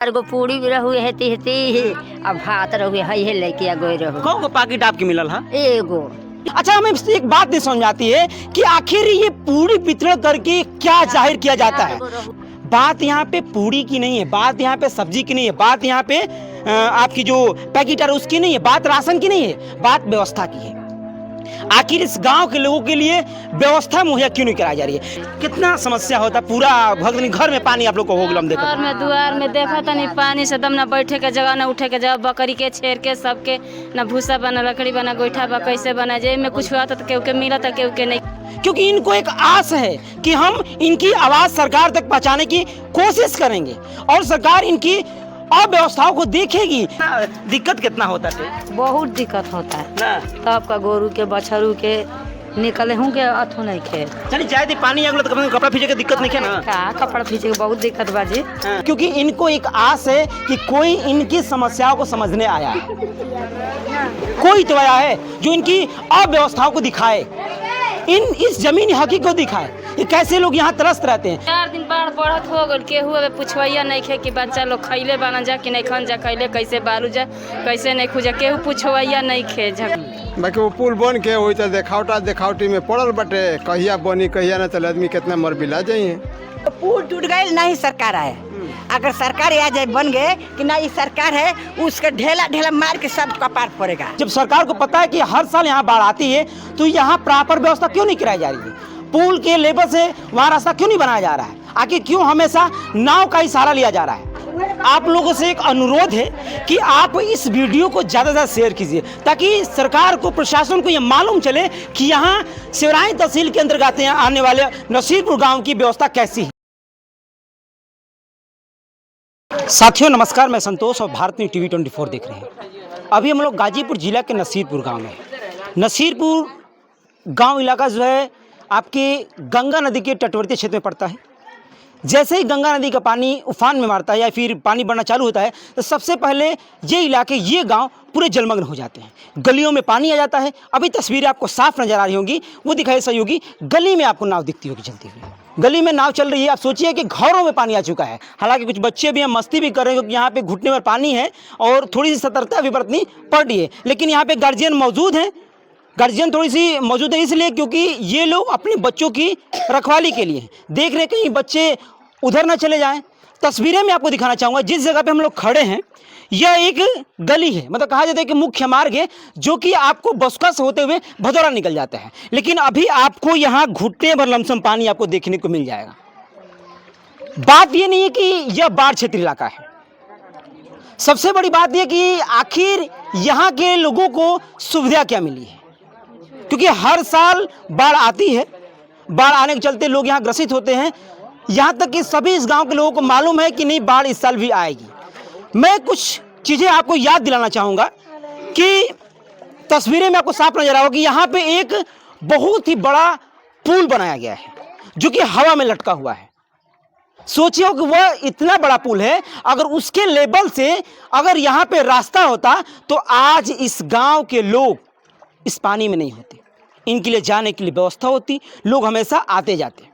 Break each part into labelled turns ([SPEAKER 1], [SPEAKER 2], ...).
[SPEAKER 1] एगो पूरी भी रहू हेती हेती अब भात रहू है लेके आ गई रहू।
[SPEAKER 2] कौन को पैकेट आपके मिलल है?
[SPEAKER 1] एगो।
[SPEAKER 2] अच्छा, हमें एक बात नहीं समझ आती है कि आखिर ये पूरी वितरण करके क्या जाहिर किया जाता है। बात यहाँ पे पूरी की नहीं है, बात यहाँ पे सब्जी की नहीं है, बात यहाँ पे आपकी जो पैकेट है उसकी नहीं है, बात राशन की नहीं है, बात व्यवस्था की है। आखिर इस गांव के लोगों के लिए व्यवस्था मुहैया क्यों नहीं कराई जा रही है? कितना समस्या होता है, पूरा भगनी घर में पानी आप लोग को हो गलम देखा,
[SPEAKER 3] घर में द्वार में देखा था नहीं पानी से दम, ना बैठे के जगह ना उठे के जगह, बकरी के छेड़ के सबके ना भूसा बना, लकड़ी बना, गोईठा बा कैसे बना, जे में कुछ हुआ था तो केहू के मिला था केहू के नहीं।
[SPEAKER 2] क्योंकि इनको एक आस है कि हम इनकी आवाज सरकार तक पहुंचाने की कोशिश करेंगे और सरकार इनकी अव्यवस्थाओं को देखेगी। दिक्कत कितना होता है?
[SPEAKER 1] बहुत दिक्कत होता है
[SPEAKER 2] ना
[SPEAKER 1] तब का गोरू के बछरू के निकले हूँ के अथो नहीं खे।
[SPEAKER 2] चलिए जाए दी पानी अगला तो कपड़ा भीजे के दिक्कत नहीं है ना?
[SPEAKER 1] का कपड़ा भीजे के बहुत दिक्कत बाजी।
[SPEAKER 2] क्योंकि इनको एक आस है कि कोई इनकी समस्याओं को समझने आया है, कोई तो आया है जो इनकी अव्यवस्थाओं को दिखाए, इस जमीनी हकीकत को दिखाए। ये कैसे लोग यहाँ त्रस्त रहते हैं।
[SPEAKER 3] 4 दिन बाढ़ बढ़त हो गल, केहू अब पुछवैया नहीं खे कि बच्चा लोग खैले बना जा कि नहीं खन जा, खैले कैसे बालू जा कैसे नहीं खुजा, केहू पुछवैया नहीं खे झक।
[SPEAKER 4] बाकी वो पुल बन के वही तो देखावटी में पड़ल बटे, कहिया बनी कहिया ना चले, आदमी कितना मर बिला जाइए।
[SPEAKER 5] तो पुल टूट गए नहीं सरकार आए, अगर सरकार आ जाए बन गए कि ना ये सरकार है, उसका ढेला ढेला मार के सब कपार पड़ेगा।
[SPEAKER 2] जब सरकार को पता है कि हर साल यहाँ बाढ़ आती है तो यहाँ प्रॉपर व्यवस्था क्यों नहीं कराई जा रही है? पुल के लेवल से वहाँ रास्ता क्यों नहीं बनाया जा रहा है? आखिर क्यों हमेशा नाव का ही सहारा लिया जा रहा है? आप लोगों से एक अनुरोध है कि आप इस वीडियो को ज़्यादा से ज़्यादा शेयर कीजिए ताकि सरकार को, प्रशासन को ये मालूम चले कि यहाँ सिवराई तहसील के अंतर्गत आने वाले नसीरपुर गांव की व्यवस्था कैसी है। साथियों नमस्कार, मैं संतोष और भारत न्यूज़ टीवी 24 देख रहे हैं। अभी हम लोग गाजीपुर जिला के नसीरपुर गांव में, नसीरपुर गांव इलाका जो है आपके गंगा नदी के तटवर्ती क्षेत्र में पड़ता है। जैसे ही गंगा नदी का पानी उफान में मारता है या फिर पानी बढ़ना चालू होता है तो सबसे पहले ये इलाके, ये गांव पूरे जलमग्न हो जाते हैं, गलियों में पानी आ जाता है। अभी तस्वीरें आपको साफ नज़र आ रही होंगी, वो दिखाई सही होगी, गली में आपको नाव दिखती होगी चलती हुई, गली में नाव चल रही है। आप सोचिए कि घरों में पानी आ चुका है। हालांकि कुछ बच्चे भी हैं, मस्ती भी कर रहे हैं क्योंकि यहाँ पे घुटने पर पानी है और थोड़ी सी सतर्कता भी बरतनी पड़ रही है। लेकिन यहाँ पे गार्जियन मौजूद हैं, गार्जियन थोड़ी सी मौजूद है इसलिए क्योंकि ये लोग अपने बच्चों की रखवाली के लिए देख रहे कहीं बच्चे उधर ना चले जाएं। तस्वीरें में आपको दिखाना चाहूँगा जिस जगह पे हम लोग खड़े हैं, यह एक गली है, मतलब कहा जाता है कि मुख्य मार्ग है जो कि आपको बसका से होते हुए भदौरा निकल जाता है। लेकिन अभी आपको यहाँ घुटने भर लमसम पानी आपको देखने को मिल जाएगा। बात यह नहीं है कि यह बाढ़ क्षेत्र इलाका है, सबसे बड़ी बात यह कि आखिर यहाँ के लोगों को सुविधा क्या मिली है, क्योंकि हर साल बाढ़ आती है, बाढ़ आने के चलते लोग यहाँ ग्रसित होते हैं। यहाँ तक कि सभी इस गांव के लोगों को मालूम है कि नहीं बाढ़ इस साल भी आएगी। मैं कुछ चीज़ें आपको याद दिलाना चाहूँगा कि तस्वीरें में आपको साफ नजर आओ कि यहाँ पे एक बहुत ही बड़ा पुल बनाया गया है जो कि हवा में लटका हुआ है। सोचिए कि वह इतना बड़ा पुल है, अगर उसके लेवल से अगर यहाँ पे रास्ता होता तो आज इस गाँव के लोग इस पानी में नहीं होते, इनके लिए जाने के लिए व्यवस्था होती, लोग हमेशा आते जाते।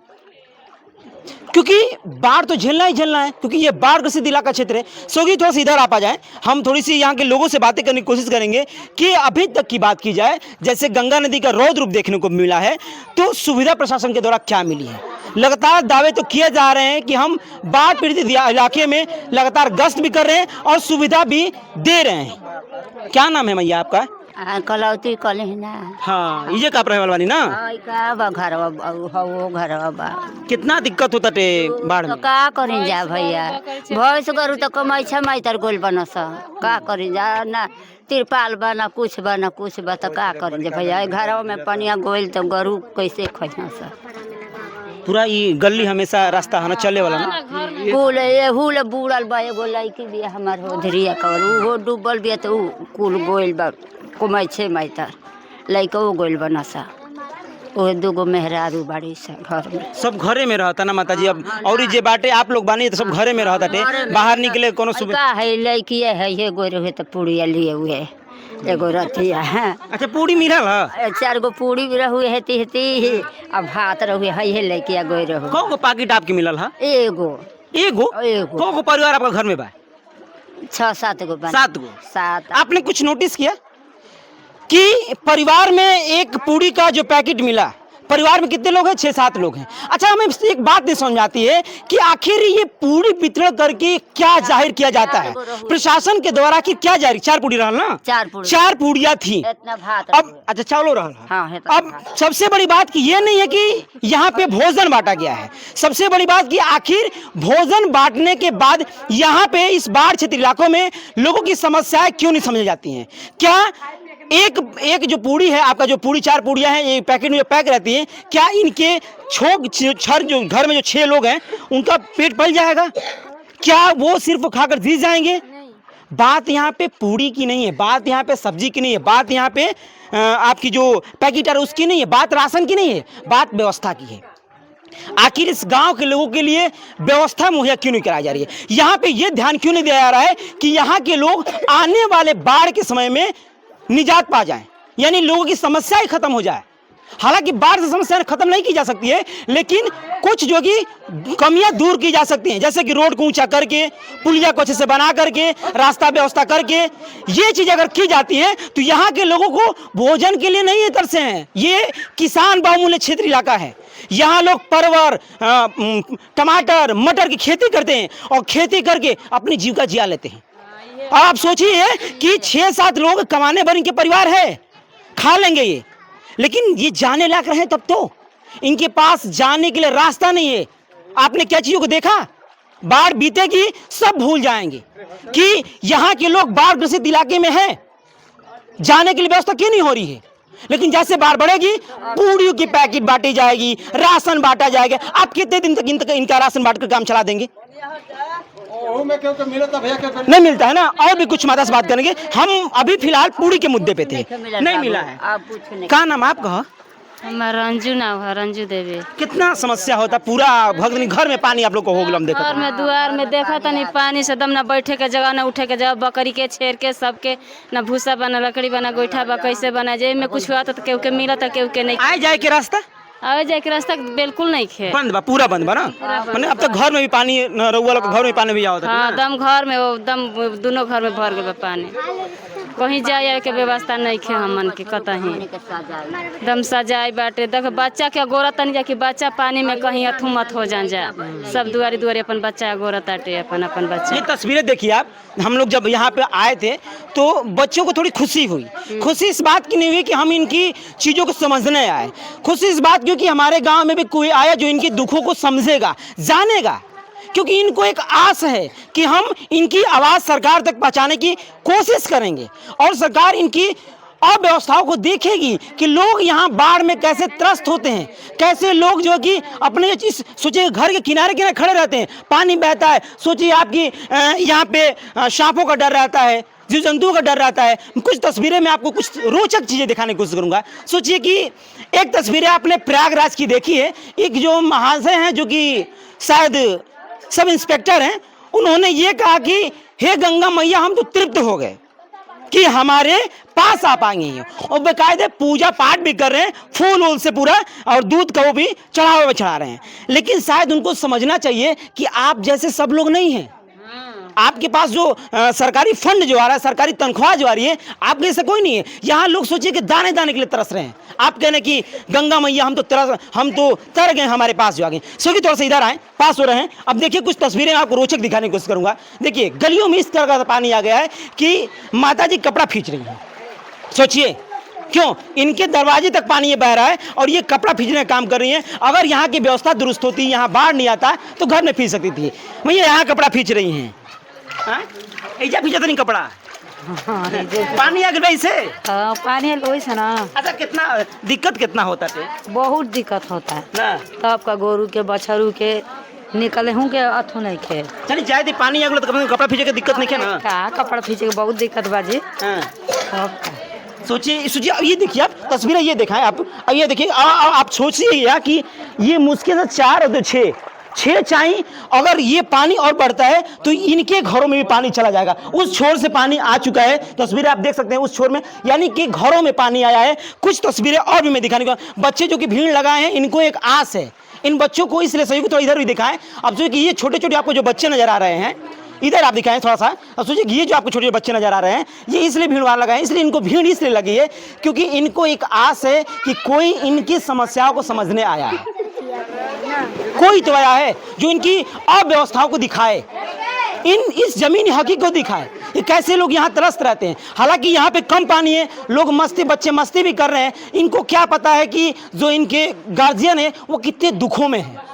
[SPEAKER 2] क्योंकि बाढ़ तो झेलना ही झेलना है, क्योंकि ये बाढ़ ग्रसित इलाका क्षेत्र है। सोगी थोड़ा सा इधर आप आ जाए, हम थोड़ी सी यहाँ के लोगों से बातें करने की कोशिश करेंगे कि अभी तक की बात की जाए, जैसे गंगा नदी का रौद्र रूप देखने को मिला है तो सुविधा प्रशासन के द्वारा क्या मिली है। लगातार दावे तो किए जा रहे हैं कि हम बाढ़ पीड़ित इलाके में लगातार गश्त भी कर रहे हैं और सुविधा भी दे रहे हैं। क्या नाम है मैया आपका?
[SPEAKER 1] कलौती कले ना।
[SPEAKER 2] हाँ, इजे का रहे वाली ना?
[SPEAKER 1] का बा घरवा हो घरवा बा।
[SPEAKER 2] कितना दिक्कत होता टे बाढ़
[SPEAKER 1] तो
[SPEAKER 2] में?
[SPEAKER 1] का करें जा भैया, भैंस गरु तो कमाई छमाई तर गोल बनस, का करें जा, ना तिरपाल बा ना कुछ बा ना कुछ बा, तो का करें जा भैया। घरवा में पनिया गोल तो गरु कैसे खइस।
[SPEAKER 2] पूरा ये गली हमेशा रास्ता है ना चले वाला ना?
[SPEAKER 1] कुल एहूल बूढ़ल बा, एगो लड़की भी हमार होधरिया कर उहो डूबल भी तो कुल गोइल बा, कुमाई छे माई तर लड़का वो गोइल बनसा। वो दूगो मेहरारू बाड़ी से घर में,
[SPEAKER 2] सब घरे में रहता ना माता जी। अब और जे बाटे आप लोग बानी तो सब घरे में रहता टे, बाहर निकले कोनो सुविधा
[SPEAKER 1] है लड़की है ये गोर हुए तो पूड़िया लिए हुए एगो रतिया है।
[SPEAKER 2] अच्छा, पूरी मिलल है?
[SPEAKER 1] 4 गो पूड़ी भी रहू हेती हेती अब भात रहू है लेके आ गई रहू।
[SPEAKER 2] कौन को पैकेट आपके मिलल है?
[SPEAKER 1] एगो
[SPEAKER 2] एगो?
[SPEAKER 1] एगो।
[SPEAKER 2] कौन को परिवार आपका घर में बा?
[SPEAKER 1] 6-7 गो बन
[SPEAKER 2] 7 गो।
[SPEAKER 1] 7
[SPEAKER 2] आपने कुछ नोटिस किया कि परिवार में एक पूड़ी का जो पैकेट मिला, परिवार में कितने लोग हैं? 6-7 लोग हैं। अच्छा, हमें एक बात नहीं समझ आती है कि आखिर ये पूड़ी वितरण करके क्या जाहिर किया जाता है प्रशासन के द्वारा कि क्या जाहिर? 4 पूड़ी रहल ना, 4 पूड़ियाँ थी।
[SPEAKER 1] इतना भात
[SPEAKER 2] अब अच्छा चावलो रहल।
[SPEAKER 1] हाँ है।
[SPEAKER 2] अब सबसे बड़ी बात कि ये नहीं है कि यहाँ पे भोजन बांटा गया है, सबसे बड़ी बात कि आखिर भोजन बांटने के बाद यहाँ पे इस बाढ़ क्षेत्र इलाकों में लोगों की समस्याएं क्यों नहीं समझी जाती हैं? क्या एक जो पूड़ी है, आपका जो पूड़ी 4 पूड़ियाँ हैं, ये पैकेट में जो पैक रहती हैं, क्या इनके छर जो घर में जो 6 लोग हैं उनका पेट पल जाएगा? क्या वो सिर्फ खाकर जीत जाएंगे? बात यहाँ पे पूड़ी की नहीं है, बात यहाँ पे सब्जी की नहीं है, बात यहाँ पे आपकी जो पैकेट है उसकी नहीं है, बात राशन की नहीं है, बात व्यवस्था की है। आखिर इस गांव के लोगों के लिए व्यवस्था मुहैया क्यों नहीं कराई जा रही है? यहाँ पे ये ध्यान क्यों नहीं दिया जा रहा है कि यहाँ के लोग आने वाले बाढ़ के समय में निजात पा जाएं, यानी लोगों की समस्याएं खत्म हो जाए। हालांकि बाढ़ से समस्या खत्म नहीं की जा सकती है, लेकिन कुछ जो कि कमियां दूर की जा सकती हैं, जैसे कि रोड को ऊंचा करके, पुलिया को अच्छे से बना करके, रास्ता व्यवस्था करके, ये चीज अगर की जाती है तो यहाँ के लोगों को भोजन के लिए नहीं तरसे हैं। ये किसान बहुमूल्य क्षेत्र इलाका है, यहाँ लोग परवर, टमाटर, मटर की खेती करते हैं और खेती करके अपनी जीविका जिया लेते हैं। और आप सोचिए कि 6-7 लोग कमाने भर इनके परिवार है, खा लेंगे ये, लेकिन ये जाने लायक रहे तब तो। इनके पास जाने के लिए रास्ता नहीं है। आपने क्या चीजों को देखा? बाढ़ बीतेगी सब भूल जाएंगे कि यहाँ के लोग बाढ़ ग्रसित इलाके में हैं, जाने के लिए व्यवस्था क्यों नहीं हो रही है। लेकिन जैसे बाढ़ बढ़ेगी पूड़ियों की पैकेट बांटी जाएगी, राशन बांटा जाएगा। आप कितने दिन तक इनका राशन बांट कर काम चला देंगे? नहीं मिलता है ना। और भी कुछ माता से बात करेंगे। हम अभी फिलहाल पूड़ी के मुद्दे पे थे, नहीं मिला है। क्या नाम आपका?
[SPEAKER 3] हमारा रंजू नाम है, रंजू देवी।
[SPEAKER 2] कितना समस्या होता? पूरा भगनी घर में पानी आप लोग को हो गया? हम देखा
[SPEAKER 3] घर में दुआर में देखा था नहीं, पानी से दम ना बैठे के जगह ना उठे के जगह, बकरी के छेड़ के सबके ना भूसा बना, लकड़ी बना, गोईठा बा कैसे बना जाए में कुछ हुआ तो केहू के मिला था, केहू के नहीं।
[SPEAKER 2] आए जाए के रास्ता
[SPEAKER 3] आवे जाए के रास्ता बिल्कुल नहीं खे,
[SPEAKER 2] बंद बा, पूरा बंद बा ना। मैंने अब तक घर में भी पानी रउआ लोग घर में पानी भी आओ था।
[SPEAKER 3] हाँ, दम घर में वो दम दोनों घर में भर गए पानी, कहीं जाए के व्यवस्था नहीं खे हमन के कतही। दम सजाई बाटे देख बच्चा के गोरा तनी जा कि बच्चा पानी में कहीं अथू मत हो जा, सब दुआरी दुआरी अपन बच्चा गोरा ताटे अपन अपन बच्चा।
[SPEAKER 2] ये तस्वीरें देखिए आप, हम लोग जब यहाँ पे आए थे तो बच्चों को थोड़ी खुशी हुई। खुशी इस बात की नहीं हुई कि हम इनकी चीज़ों को समझने आए, खुशी इस बात की कि हमारे गांव में भी कोई आया जो इनके दुखों को समझेगा, जानेगा, क्योंकि इनको एक आस है कि हम इनकी आवाज़ सरकार तक पहुंचाने की कोशिश करेंगे और सरकार इनकी अव्यवस्थाओं को देखेगी कि लोग यहाँ बाढ़ में कैसे त्रस्त होते हैं, कैसे लोग जो कि अपने इस सोचिए घर के किनारे किनारे खड़े रहते हैं, पानी बहता है, सोचिए आपकी यहाँ पे सांपों का डर रहता है, जीव जंतुओं का डर रहता है। कुछ तस्वीरें मैं आपको कुछ रोचक चीज़ें दिखाने की कोशिश करूँगा। सोचिए कि एक तस्वीरें आपने प्रयागराज की देखी है, एक जो महाशय हैं जो कि शायद सब इंस्पेक्टर हैं, उन्होंने ये कहा कि हे गंगा मैया हम तो तृप्त हो गए कि हमारे पास आप आएंगे, और बेकायदे पूजा पाठ भी कर रहे हैं, फूल वूल से पूरा, और दूध का वो भी चढ़ा रहे हैं। लेकिन शायद उनको समझना चाहिए कि आप जैसे सब लोग नहीं हैं। आपके पास जो सरकारी फंड जो आ रहा है, सरकारी तनख्वाह जो आ रही है, आपके जैसे कोई नहीं है। यहाँ लोग सोचिए कि दाने दाने के लिए तरस रहे हैं। आप कहने कि गंगा मैया हम तो तर गए, हमारे पास जो आ गए। सोचिए थोड़ा सा इधर आए, पास हो रहे हैं। अब देखिए कुछ तस्वीरें आपको रोचक दिखाने की कोशिश करूंगा। देखिए गलियों में इस तरह का पानी आ गया है कि माता जी कपड़ा खींच रही हैं। सोचिए क्यों, इनके दरवाजे तक पानी ये बह रहा है और ये कपड़ा खींचने का काम कर रही हैं। अगर यहाँ की व्यवस्था दुरुस्त होती, यहाँ बाढ़ नहीं आता तो घर में खींच सकती थी। भैया यहाँ कपड़ा खींच रही हैं, ऐसा खींचा तो नहीं कपड़ा, पानी आ गया इसे।
[SPEAKER 6] हाँ, पानी वैसे ना।
[SPEAKER 2] अच्छा, कितना दिक्कत कितना होता है?
[SPEAKER 6] बहुत दिक्कत होता है
[SPEAKER 2] ना,
[SPEAKER 6] तब का गोरू के बछरू के निकले हूँ के अथू नहीं खे।
[SPEAKER 2] चलिए जाए थे, पानी आ गया तो कपड़ा खींचे के दिक्कत नहीं है ना।
[SPEAKER 6] का कपड़ा खींचे के बहुत दिक्कत बाजी।
[SPEAKER 2] सोचिए अब ये देखिए, आप तस्वीरें ये दिखाएं आप, अब ये देखिए आप सोचिए कि ये मुश्किल से 4 और 6 चाहिए। अगर ये पानी और बढ़ता है तो इनके घरों में भी पानी चला जाएगा। उस छोर से पानी आ चुका है, तस्वीरें आप देख सकते हैं उस छोर में, यानी कि घरों में पानी आया है। कुछ तस्वीरें और भी मैं दिखाने को, बच्चे जो कि भीड़ लगाए हैं, इनको एक आस है। इन बच्चों को इसलिए सही को थोड़ा इधर भी दिखाएं। अब जो कि ये छोटे छोटे आपको जो बच्चे नजर आ रहे हैं, इधर आप दिखाएं थोड़ा सा। अब सोचिए ये जो आपको छोटे बच्चे नजर आ रहे हैं, ये इसलिए भीड़ वहाँ लगा है, इसलिए इनको भीड़ इसलिए लगी है क्योंकि इनको एक आस है कि कोई इनकी समस्याओं को समझने आया है, कोई तो आया है जो इनकी अव्यवस्थाओं को दिखाए, इस जमीनी हकीकत को दिखाए कि कैसे लोग यहाँ त्रस्त रहते हैं। हालांकि यहाँ पे कम पानी है, लोग बच्चे मस्ती भी कर रहे हैं, इनको क्या पता है कि जो इनके गार्जियन है वो कितने दुखों में है।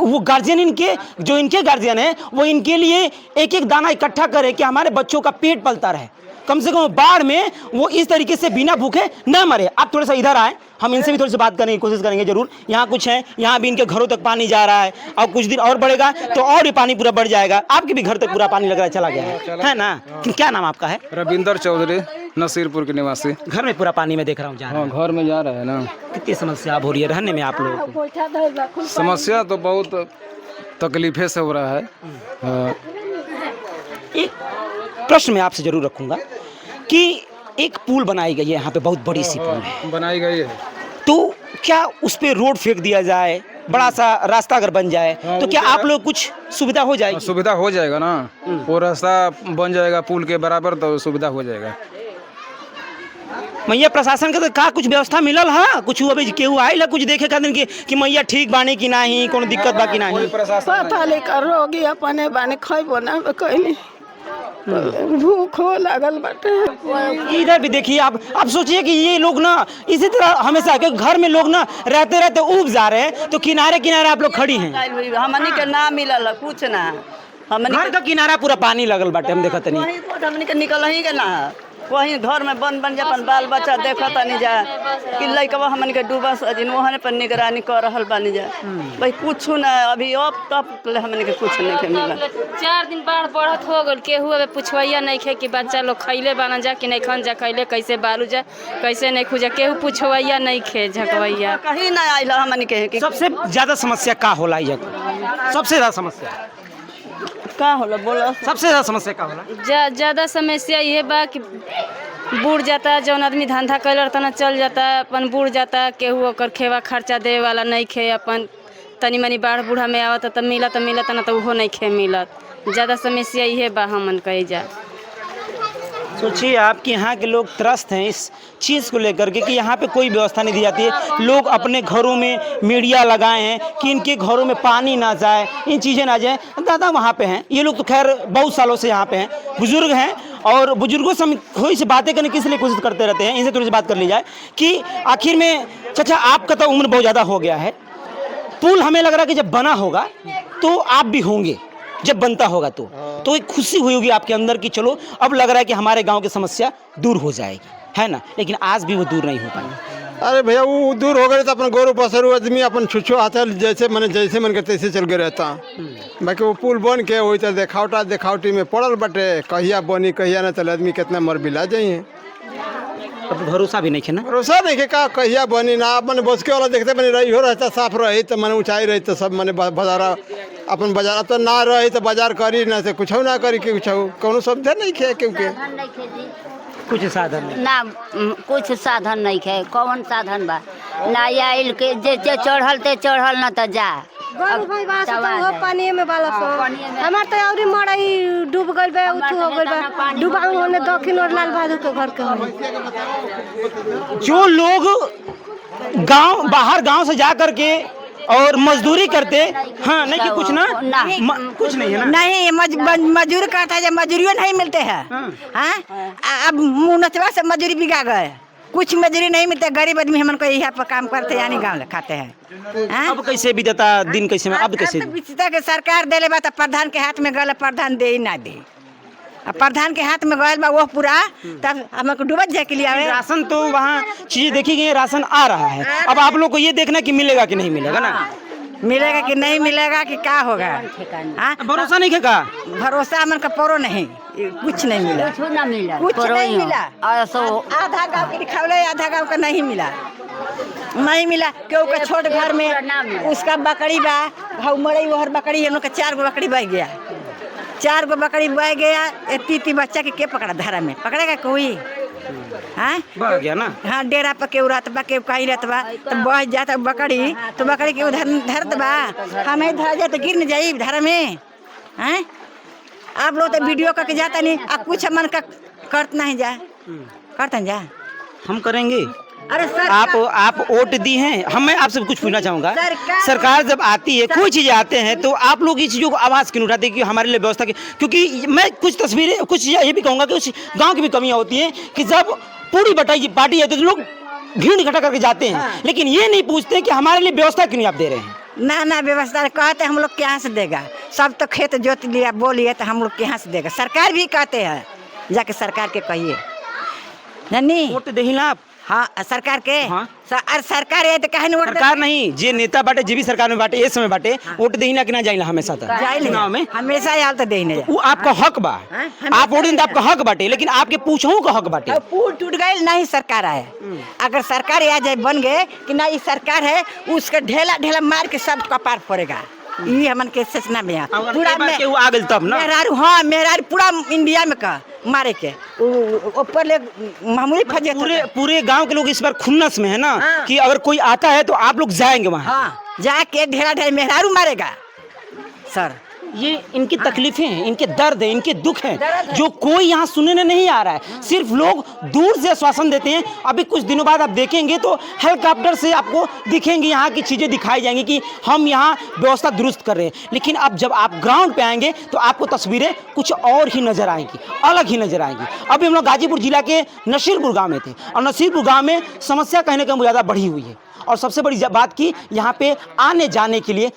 [SPEAKER 2] वो गार्जियन इनके गार्जियन है वो इनके लिए एक एक दाना इकट्ठा करे कि हमारे बच्चों का पेट पलता रहे, कम से कम बाढ़ में वो इस तरीके से बिना भूखे न मरे। आप थोड़ा सा इधर आए, हम इनसे भी थोड़ी सी बात करने की कोशिश करेंगे जरूर। यहाँ कुछ है, यहाँ भी इनके घरों तक पानी जा रहा है और कुछ दिन और बढ़ेगा तो और ये पानी पूरा बढ़ जाएगा। आपके भी घर तक पूरा पानी लग रहा है चला गया है ना? क्या नाम आपका है?
[SPEAKER 7] रविंदर चौधरी, नसीरपुर के निवासी।
[SPEAKER 2] घर में पूरा पानी में देख रहा हूँ जा रहा है।
[SPEAKER 7] घर में जा रहा है ना।
[SPEAKER 2] कितनी समस्या अब हो रही है रहने में आप लोगों को?
[SPEAKER 7] समस्या तो बहुत तकलीफे से हो रहा है।
[SPEAKER 2] एक प्रश्न मैं आपसे जरूर रखूंगा कि एक पुल बनाई गई है यहाँ पे, बहुत बड़ी सी पुल है
[SPEAKER 7] बनाई गई है,
[SPEAKER 2] तो क्या उस पे रोड फेंक दिया जाए, बड़ा सा रास्ता अगर बन जाए तो क्या आप लोग कुछ सुविधा हो जाएगी?
[SPEAKER 7] सुविधा हो जाएगा ना, वो रास्ता बन जाएगा पुल के बराबर तो सुविधा हो जाएगा।
[SPEAKER 2] मैया प्रशासन के तो का कुछ व्यवस्था मिलल है? कुछ अभी केहू आयल है कुछ देखे खातिर कि मैया ठीक बानी कि नहीं, कोनो दिक्कत बा कि नहीं?
[SPEAKER 8] पता लेकर रोगी अपने बाने खइबो ना कहीं, भूखो लागल बाटे।
[SPEAKER 2] इधर भी देखिए आप सोचिए कि ये लोग ना इसी तरह हमेशा के घर में लोग ना रहते रहते उब जा रहे हैं, तो किनारे किनारे आप लोग खड़ी हैं।
[SPEAKER 8] हमनी के ना मिलल कुछ ना, हमनी
[SPEAKER 2] घर का किनारा पूरा पानी लगल बाटे, हम देखत नहीं।
[SPEAKER 8] हमनी के निकल ही के ना वही घर में बन जा अपन बाल बच्चा देखत नहीं जा कि लइकवा हमन के डूबा सजिन वहने पर निगरानी कर रहल बानी जा। भाई कुछ ना अभी अब तक हमन के कुछ नहीं के मिला।
[SPEAKER 3] 4 दिन बाढ़ बढ़त हो गल, केहू अब पुछवैया नहीं खे कि बच्चा लोग खैले बाना जा कि नहीं खन जा, खैले कैसे बालू जा कैसे नहीं खुजा, केहू पुछवैया नहीं खे झकवैया
[SPEAKER 8] कहीं ना आइल हमन के।
[SPEAKER 2] सबसे ज्यादा समस्या का होला? सबसे ज्यादा समस्या
[SPEAKER 8] का होला बोला?
[SPEAKER 2] सबसे ज्यादा समस्या का होला?
[SPEAKER 3] ज्यादा समस्या ये बा कि बूढ़ जाता, जौन आदमी धंधा कैलर तना चल जाता, अपन बूढ़ जाता, केहू ओकर खेवा खर्चा दे वाला नहीं खे, अपन तनी मनी बाढ़ बूढ़ा में आवत त मिलत ना तो उहो नहीं खे मिलत। ज़्यादा समस्या ये बा हमन कही जा।
[SPEAKER 2] सोचिए आपके यहाँ के लोग त्रस्त हैं इस चीज़ को लेकर के कि यहाँ पे कोई व्यवस्था नहीं दी जाती है। लोग अपने घरों में मीडिया लगाए हैं कि इनके घरों में पानी ना जाए, इन चीज़ें ना जाए। दादा वहाँ पे हैं, ये लोग तो खैर बहुत सालों से यहाँ पे हैं, बुजुर्ग हैं, और बुजुर्गों से हम थोड़ी सी बातें करने की इसलिए कोशिश करते रहते हैं, इनसे थोड़ी सी बात कर ली जाए कि आखिर में चाचा आपका तो उम्र बहुत ज़्यादा हो गया है, पुल हमें लग रहा है कि जब बना होगा तो आप भी होंगे, जब बनता होगा तो एक खुशी हुई होगी आपके अंदर कि चलो अब लग रहा है कि हमारे गांव की समस्या दूर हो जाएगी, है ना? लेकिन आज भी वो दूर नहीं हो पाई।
[SPEAKER 4] अरे भैया वो दूर हो गए तो अपन गोरू पसरू आदमी अपन छुच्छो आता जैसे मन के तैसे चल गए रहता। बाकी वो पुल बन के वही तो देखावटी में पड़ल बटे, कहिया बनी कहिया ना चल आदमी कितना मर बिला जाइए।
[SPEAKER 2] अब भरोसा भी नहीं है ना,
[SPEAKER 4] भरोसा नहीं का कहिया बनी ना मन बस के वाला देखते मैंने रही हो रहता साफ रही तो मन ऊंचाई रही तो सब मैंने बाजार अपन बाजार तो ना रही तो बाजार करी ना से कुछ ना करी कि कुछ कोनो सुविधा नहीं खे क्योंकि
[SPEAKER 2] कुछ साधन नहीं।
[SPEAKER 1] ना कुछ साधन नहीं है। कौन साधन बा ना आइल के जे चढ़ल ते चढ़ल ना तो जा
[SPEAKER 9] पानी में बाला हमार तो और मड़ई डूब गइल बा, उठू हो गइल बा, डूबा होने दक्षिण और लाल बहादुर के घर के।
[SPEAKER 2] जो लोग बाहर गांव से जा करके और मजदूरी करते, हाँ नहीं कि कुछ ना कुछ नहीं है ना,
[SPEAKER 5] नहीं मजदूरी करता है, मजदूरियों नहीं मिलते हैं। हाँ अब मुनचवा से मजदूरी बिगा गए, कुछ मजदूरी नहीं मिलते, गरीब आदमी हमन को यहाँ पर काम करते यानी गाँव खाते हैं।
[SPEAKER 2] अब कैसे बीतता दिन, कैसे में अब कैसे
[SPEAKER 5] बीतता के सरकार दे बा तो प्रधान के हाथ में गल, प्रधान दे ही ना दे, अब प्रधान के हाथ में गल बा वो पूरा तब हमको डूबत जाए के लिए आवे।
[SPEAKER 2] राशन तो वहाँ चीजें देखी गई, राशन आ रहा है, अब आप लोग को ये देखना कि मिलेगा कि नहीं मिलेगा ना,
[SPEAKER 5] मिलेगा कि नहीं मिलेगा कि क्या होगा।
[SPEAKER 2] भरोसा नहीं है का?
[SPEAKER 5] भरोसा हमन का परो नहीं, कुछ नहीं मिला,
[SPEAKER 1] कुछ ना मिला,
[SPEAKER 5] कुछ नहीं मिला। आधा गाँव के दिखावले, आधा गाँव का नहीं मिला, नहीं मिला। क्यों का छोट घर में उसका बकरी बा, भाव मरई वहर बकरी हम लोग का 4 गो बकरी बह गया, 4 गो बकरी बह गया, इतनी बच्चा के पकड़ा धारा में, पकड़ेगा कोई? हाँ
[SPEAKER 2] बह गया ना,
[SPEAKER 5] हाँ डेरा पर के रहत बा, के कहीं रहत बा तो बह जाता बकरी, तो बकरी के उधर धरत बा, हमें धर जाए तो गिर न जाई धारा में। हाँ आप लोग तो वीडियो करके जाता नहीं, आप कुछ मन का करत नहीं जा, करते जा।
[SPEAKER 2] हम करेंगे।
[SPEAKER 5] अरे सर,
[SPEAKER 2] आप वोट दी हैं, मैं आपसे कुछ पूछना चाहूंगा।
[SPEAKER 5] सरकार
[SPEAKER 2] जब आती है, कोई चीजें आते हैं तो आप लोग इस चीजों को आवाज क्यों उठाते हैं कि हमारे लिए व्यवस्था की? क्योंकि मैं कुछ तस्वीरें, कुछ ये भी कहूंगा कि कुछ गांव की भी कमियां होती हैं कि जब पूरी बटाई पार्टी है तो लोग भीड़ इकट्ठा करके जाते हैं, लेकिन ये नहीं पूछते कि हमारे लिए व्यवस्था क्यों नहीं आप दे रहे हैं।
[SPEAKER 5] ना व्यवस्था कहते हम लोग के यहाँ से देगा, सब तो खेत जोत लिया बोलिए तो हम लोग के यहाँ से देगा। सरकार भी कहते हैं, जाके सरकार के कहिए नन्नी
[SPEAKER 2] वोट दे ना आप।
[SPEAKER 5] हाँ सरकार के।
[SPEAKER 2] हाँ।
[SPEAKER 5] अरे सरकार है तो कहे
[SPEAKER 2] सरकार नहीं, जे नेता बाटे, जे भी सरकार में बाटे, ये समय बाटे, वोट दे ना कि ना जाइला हमेशा चुनाव में
[SPEAKER 5] हमेशा याल तो दे नहीं।
[SPEAKER 2] वो आपका हक बा, आप वोट दें आपका हक बाटे, लेकिन आपके पूछों का हक बाटे।
[SPEAKER 5] पुल टूट गए नहीं सरकार आए, अगर सरकार आ जाए बन गए कि ना ये सरकार है, उसका ढेला ढेला मार के सब कपार फोड़ेगा। ये हमन के सोचना में पूरा
[SPEAKER 2] आ गए तब ना
[SPEAKER 5] मेहरारू। हाँ मेहरारू पूरा इंडिया में का मारे के ऊपर ले मामूली फजे।
[SPEAKER 2] पूरे गांव के लोग इस बार खुन्नस में है ना। हाँ। कि अगर कोई आता है तो आप लोग जाएंगे वहाँ।
[SPEAKER 5] हाँ जाके ढेरा ढेर मेहरारू मारेगा। सर
[SPEAKER 2] ये इनकी तकलीफें हैं, इनके दर्द है, इनके दुख हैं, जो कोई यहाँ सुनने नहीं आ रहा है। सिर्फ लोग दूर से आश्वासन देते हैं। अभी कुछ दिनों बाद आप देखेंगे तो हेलीकॉप्टर से आपको दिखेंगे, यहाँ की चीज़ें दिखाई जाएंगी कि हम यहाँ व्यवस्था दुरुस्त कर रहे हैं। लेकिन अब जब आप ग्राउंड पे आएंगे तो आपको तस्वीरें कुछ और ही नजर आएंगी, अलग ही नजर आएंगी। अभी हम लोग गाजीपुर जिला के नसीरपुर गाँव में थे और नसीरपुर गाँव में समस्या कहीं ना कहीं ज़्यादा बढ़ी हुई है। और सबसे बड़ी बात की, यहाँ पे आने जाने के लिए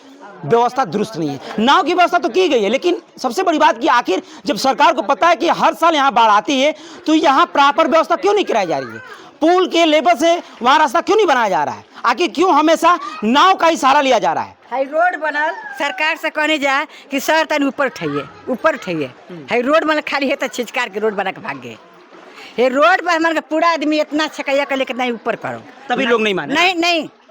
[SPEAKER 2] व्यवस्था दुरुस्त नहीं है। नाव की व्यवस्था तो की गई है, लेकिन सबसे बड़ी बात कि आखिर जब सरकार को पता है कि हर साल यहाँ बाढ़ आती है तो यहाँ प्रॉपर व्यवस्था क्यों नहीं कराई जा रही है? पुल के लेवल से वहाँ रास्ता क्यों नहीं बनाया जा रहा है? आखिर क्यों हमेशा नाव का ही सहारा लिया जा रहा है?
[SPEAKER 5] हाई रोड बनल, सरकार से कहने जा कि सर तन ऊपर उठाइए। हाई रोड बनल, खाली है तो छिचकार के रोड बना के भाग गए। ये रोड पर हमारे पूरा आदमी इतना छकैया कर लेकिन नहीं ऊपर करो, तभी
[SPEAKER 2] लोग नहीं माने।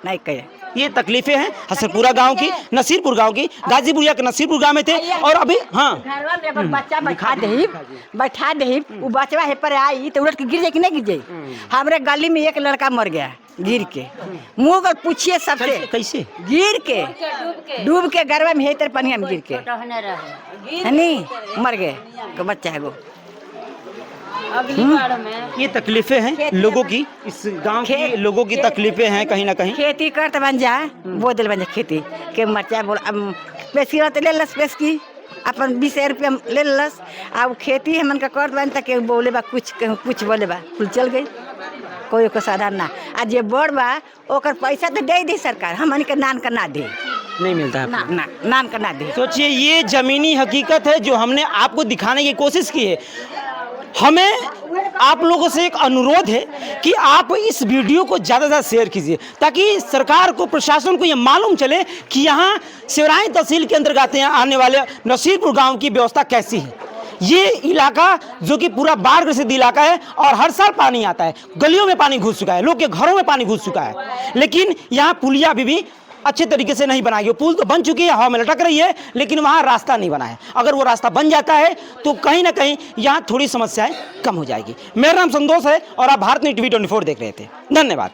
[SPEAKER 5] नहीं कहे।
[SPEAKER 2] ये तकलीफें हैं हसनपुरा गांव की, नसीरपुर गांव की। गाजीपुर के नसीरपुर गांव में थे और अभी हाँ
[SPEAKER 5] बच्चा बैठा दे वो बचवा है पर आई तो उलट के गिर जाए कि नहीं गिर जाए। हमारे गली में एक लड़का मर गया गिर के, मुँह अगर पूछिए सबसे कैसे गिर के डूब के गरबा में है पानी में गिर के नहीं मर गए तो बच्चा है वो।
[SPEAKER 2] ये तकलीफें हैं लोगों की, इस गांव के लोगों की तकलीफें हैं कहीं ना कहीं।
[SPEAKER 5] खेती करते बन जा वो दिल बन जा खेती के मरचा बोल पेशी तो ले लस पेश की अपन 20 रुपया ले लस। अब खेती हमन का कर बन तक बोले बा कुछ बोले बा कुल चल गई, कोई को साधारण ना। आज ये बड़ बा ओकर पैसा तो दे सरकार, हमन के नान का ना दे,
[SPEAKER 2] नहीं मिलता
[SPEAKER 5] ना नान का ना दे।
[SPEAKER 2] सोचिए ये जमीनी हकीकत है जो हमने आपको दिखाने की कोशिश की है। हमें आप लोगों से एक अनुरोध है कि आप इस वीडियो को ज़्यादा से ज़्यादा शेयर कीजिए ताकि सरकार को, प्रशासन को ये मालूम चले कि यहाँ सिवराई तहसील के अंतर्गत आने वाले नसीरपुर गांव की व्यवस्था कैसी है। ये इलाका जो कि पूरा बाढ़ ग्रसित इलाका है और हर साल पानी आता है, गलियों में पानी घुस चुका है, लोग के घरों में पानी घुस चुका है। लेकिन यहाँ पुलिया अभी भी अच्छे तरीके से नहीं बनाई है। पुल तो बन चुकी है, हवा में लटक रही है, लेकिन वहाँ रास्ता नहीं बना है। अगर वो रास्ता बन जाता है तो कहीं ना कहीं यहाँ थोड़ी समस्याएं कम हो जाएगी। मेरा नाम संतोष है और आप भारत न्यूज़ TV 24 देख रहे थे। धन्यवाद।